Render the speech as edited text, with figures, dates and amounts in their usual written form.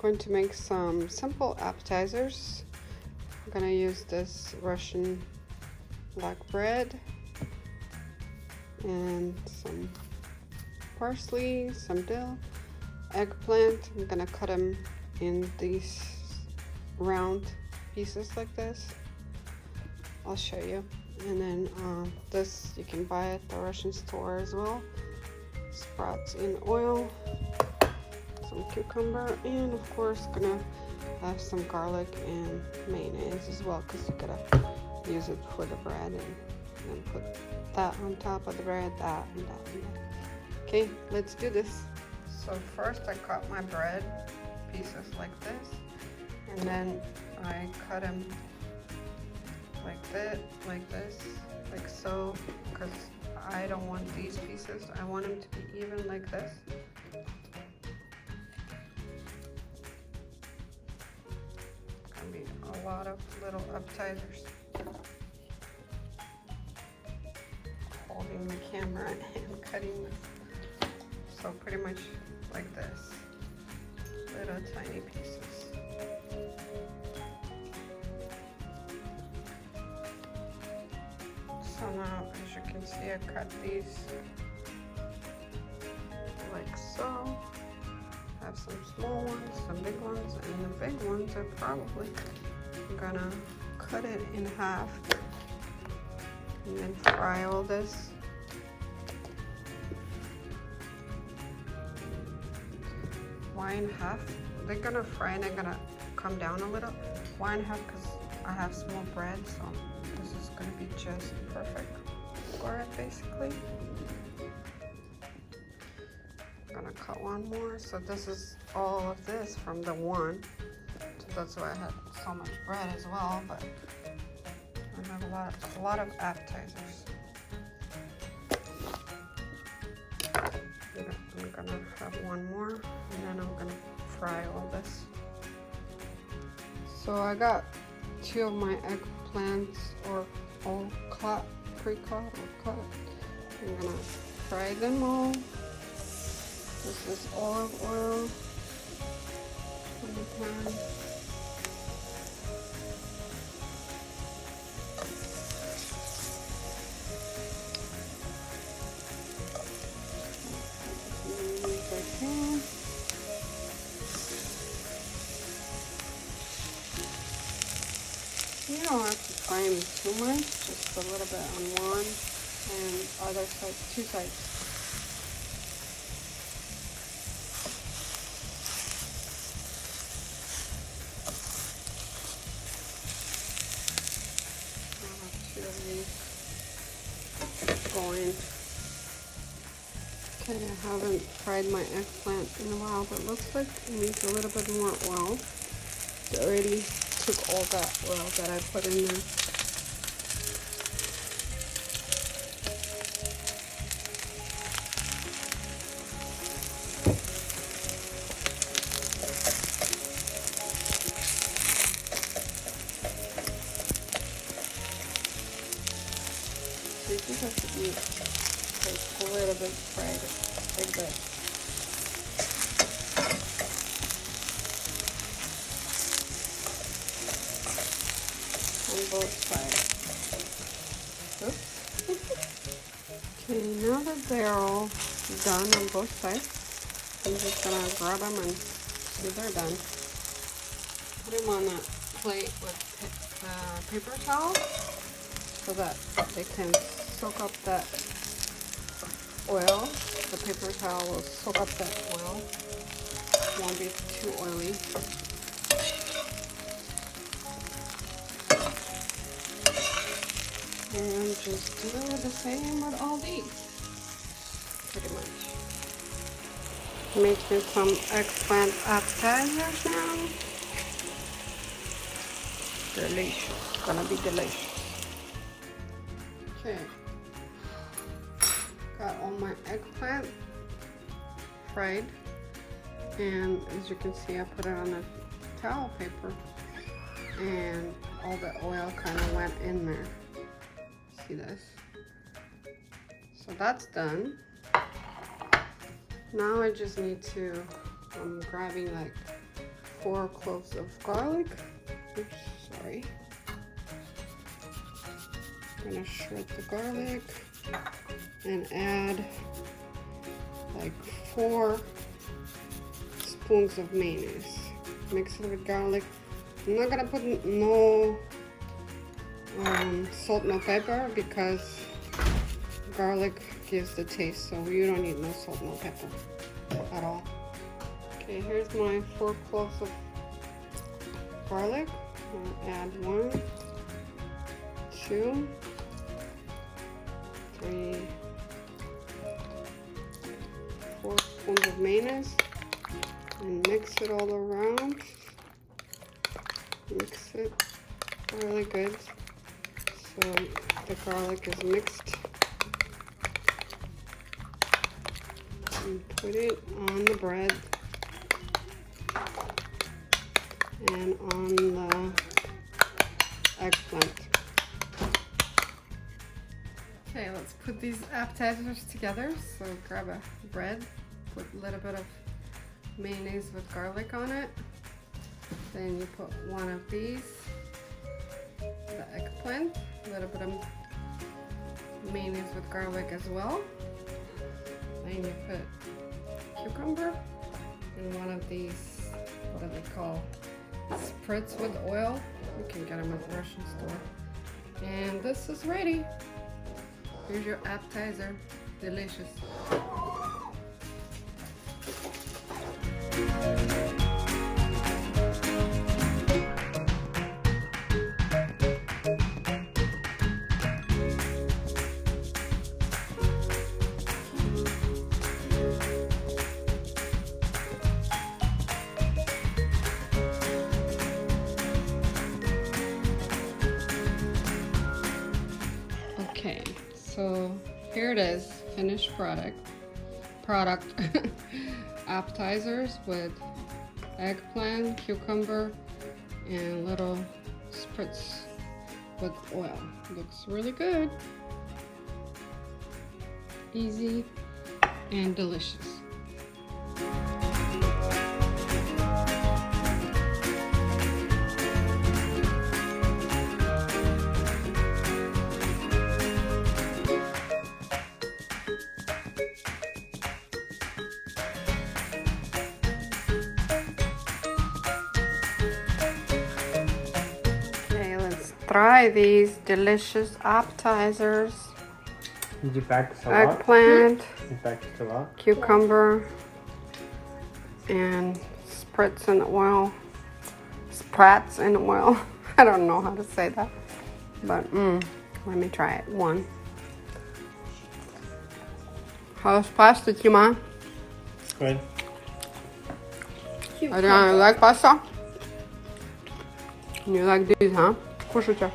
going to make some simple appetizers. I'm gonna use this Russian black bread and some parsley, some dill, eggplant. I'm gonna cut them in these round pieces like this. I'll show you. And then this you can buy at the Russian store as well. Sprats in oil, some cucumber, and of course gonna have some garlic and mayonnaise as well, because you gotta use it for the bread, and then put that on top of the bread, that and that and that. Okay, let's do this. So first I cut my bread pieces like this, and then I cut them like that, like so, because I don't want these pieces. I want them to be even like this. It's gonna be a lot of little appetizers. Holding the camera and cutting this. So pretty much like this, little tiny pieces. So now, as you can see, I cut these like so. I have some small ones, some big ones, and the big ones are probably gonna cut it in half and then fry all this. Why in half? They're gonna fry and they're gonna come down a little. Why in half? Because I have small bread, so this is gonna be just perfect for it, basically. I'm gonna cut one more. So this is all of this from the one. So that's why I had so much bread as well, but I have a lot of appetizers. I'm gonna have one more, and then I'm gonna fry all this. So I got 2 of my eggplants, or all cut, pre-cut or cut. I'm gonna fry them all. This is olive oil in the pan. You don't have to fry them too much, just a little bit on one and other side, 2 sides. I'll have 2 of these going. Okay, I haven't fried my eggplant in a while, but it looks like it needs a little bit more oil. It already took all that oil that I put in there. So you just have to be like a little bit fried like this. On both sides. Okay, now that they're all done on both sides, I'm just gonna grab them and see they're done. Put them on a plate with paper towel so that they can soak up that oil. The paper towel will soak up that oil. It won't be too oily. And just do the same with all these, pretty much. Making some eggplant appetizers now. Delicious, gonna be delicious. Okay, got all my eggplant fried, and as you can see, I put it on a towel paper, and all the oil kind of went in there. See this? So that's done. Now I just need to, I'm grabbing like 4 cloves of garlic. Oops, sorry. I'm gonna shred the garlic and add like 4 spoons of mayonnaise. Mix it with garlic. I'm not gonna put no salt, no pepper, because garlic gives the taste, so you don't need no salt, no pepper at all. Okay, here's my 4 cloves of garlic. I'm gonna add 1, 2, 3, 4 spoons of mayonnaise, and mix it all around. Mix it really good so the garlic is mixed. And put it on the bread and on the eggplant. Okay, let's put these appetizers together. So grab a bread, put a little bit of mayonnaise with garlic on it. Then you put 1 of these, the eggplant, a little bit of mayonnaise with garlic as well. Then you put cucumber and 1 of these, what do they call, Sprats with oil. You can get them at the Russian store. And this is ready. Here's your appetizer. Delicious. Okay, so here it is, finished product. Appetizers with eggplant, cucumber, and little spritz with oil. Looks really good. Easy and delicious. Try these delicious appetizers. Did you pack salad? Eggplant, You packed salad? cucumber, and spritz in oil. Sprats in oil. I don't know how to say that, but let me try it. 1. How's pasta, Tima? Good. You like pasta? You like these, huh? Кушайте.